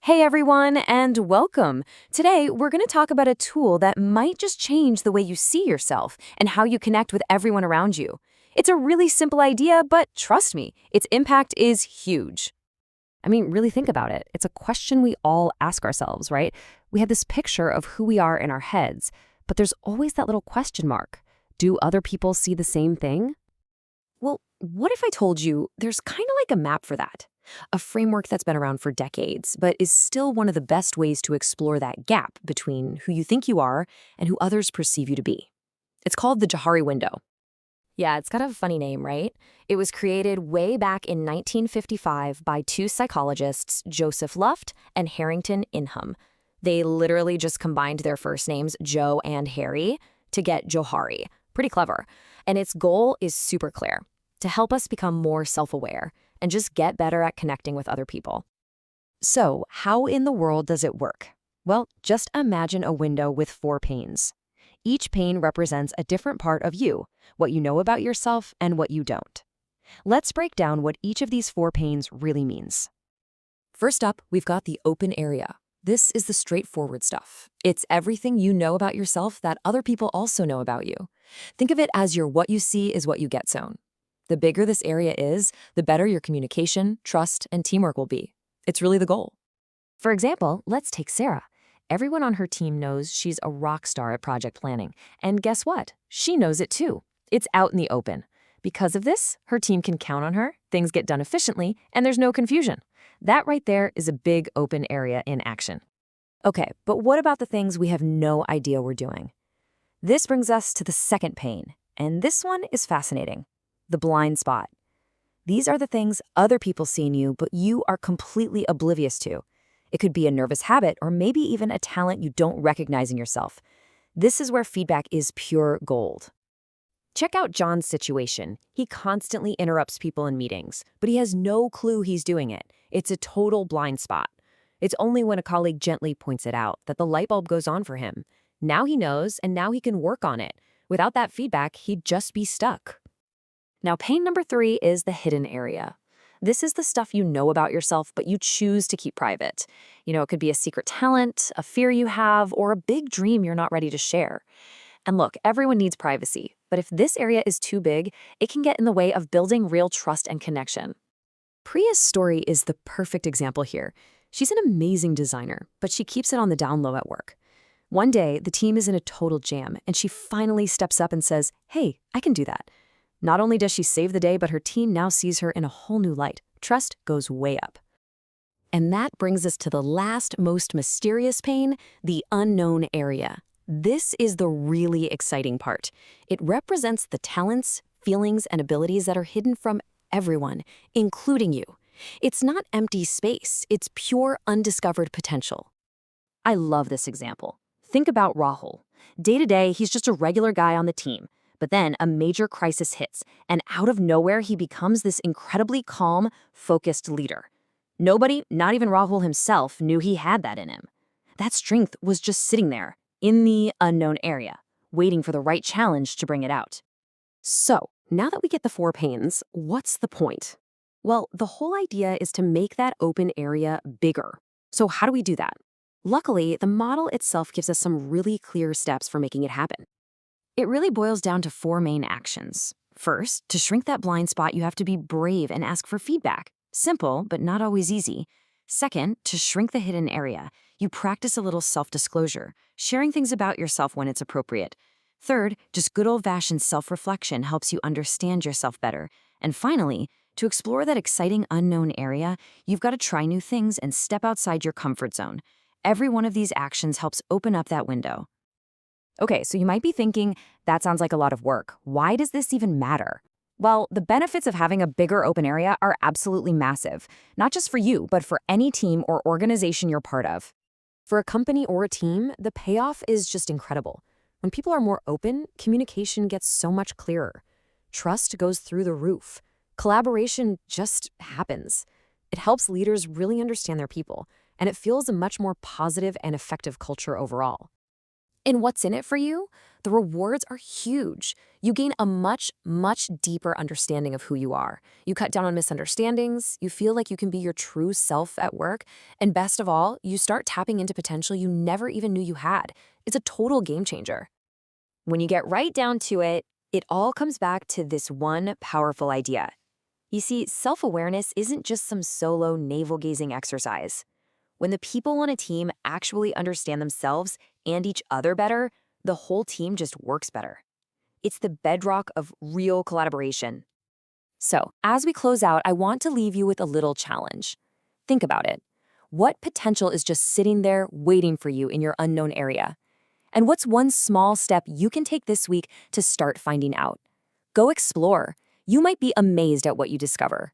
Hey everyone, and welcome. Today, we're going to talk about a tool that might just change the way you see yourself and how you connect with everyone around you. It's a really simple idea, but trust me, its impact is huge. I mean, really think about it. It's a question we all ask ourselves, right? We have this picture of who we are in our heads, but there's always that little question mark. Do other people see the same thing? Well, what if I told you there's kind of like a map for that? A framework that's been around for decades, but is still one of the best ways to explore that gap between who you think you are and who others perceive you to be. It's called the Johari Window. Yeah, it's got a funny name, right? It was created way back in 1955 by two psychologists, Joseph Luft and Harrington Ingham. They literally just combined their first names, Joe and Harry, to get Johari. Pretty clever. And its goal is super clear: to help us become more self-aware and just get better at connecting with other people. So, how in the world does it work? Well, just imagine a window with 4 panes. Each pane represents a different part of you, what you know about yourself and what you don't. Let's break down what each of these 4 panes really means. First up, we've got the open area. This is the straightforward stuff. It's everything you know about yourself that other people also know about you. Think of it as your what you see is what you get zone. The bigger this area is, the better your communication, trust, and teamwork will be. It's really the goal. For example, let's take Sarah. Everyone on her team knows she's a rock star at project planning. And guess what? She knows it too. It's out in the open. Because of this, her team can count on her, things get done efficiently, and there's no confusion. That right there is a big open area in action. Okay, but what about the things we have no idea we're doing? This brings us to the second pane, and this one is fascinating. The blind spot. These are the things other people see in you, but you are completely oblivious to. It could be a nervous habit or maybe even a talent you don't recognize in yourself. This is where feedback is pure gold. Check out John's situation. He constantly interrupts people in meetings, but he has no clue he's doing it. It's a total blind spot. It's only when a colleague gently points it out that the light bulb goes on for him. Now he knows, and now he can work on it. Without that feedback, he'd just be stuck. Now, pane number 3 is the hidden area. This is the stuff you know about yourself, but you choose to keep private. It could be a secret talent, a fear you have, or a big dream you're not ready to share. And look, everyone needs privacy, but if this area is too big, it can get in the way of building real trust and connection. Priya's story is the perfect example here. She's an amazing designer, but she keeps it on the down low at work. One day, the team is in a total jam, and she finally steps up and says, "Hey, I can do that." Not only does she save the day, but her team now sees her in a whole new light. Trust goes way up. And that brings us to the last, most mysterious pane, the unknown area. This is the really exciting part. It represents the talents, feelings, and abilities that are hidden from everyone, including you. It's not empty space, it's pure undiscovered potential. I love this example. Think about Rahul. Day to day, he's just a regular guy on the team. But then a major crisis hits, and out of nowhere, he becomes this incredibly calm, focused leader. Nobody, not even Rahul himself, knew he had that in him. That strength was just sitting there, in the unknown area, waiting for the right challenge to bring it out. So, now that we get the 4 panes, what's the point? Well, the whole idea is to make that open area bigger. So how do we do that? Luckily, the model itself gives us some really clear steps for making it happen. It really boils down to 4 main actions. First, to shrink that blind spot, you have to be brave and ask for feedback. Simple, but not always easy. Second, to shrink the hidden area, you practice a little self-disclosure, sharing things about yourself when it's appropriate. Third, just good old-fashioned self-reflection helps you understand yourself better. And finally, to explore that exciting unknown area, you've got to try new things and step outside your comfort zone. Every one of these actions helps open up that window. Okay, so you might be thinking, that sounds like a lot of work. Why does this even matter? Well, the benefits of having a bigger open area are absolutely massive, not just for you, but for any team or organization you're part of. For a company or a team, the payoff is just incredible. When people are more open, communication gets so much clearer. Trust goes through the roof. Collaboration just happens. It helps leaders really understand their people, and it fuels a much more positive and effective culture overall. And what's in it for you? The rewards are huge. You gain a much, much deeper understanding of who you are. You cut down on misunderstandings, you feel like you can be your true self at work, and best of all, you start tapping into potential you never even knew you had. It's a total game changer. When you get right down to it, it all comes back to this one powerful idea. You see, self-awareness isn't just some solo navel-gazing exercise. When the people on a team actually understand themselves and each other better, the whole team just works better. It's the bedrock of real collaboration. So, as we close out, I want to leave you with a little challenge. Think about it. What potential is just sitting there waiting for you in your unknown area? And what's one small step you can take this week to start finding out? Go explore. You might be amazed at what you discover.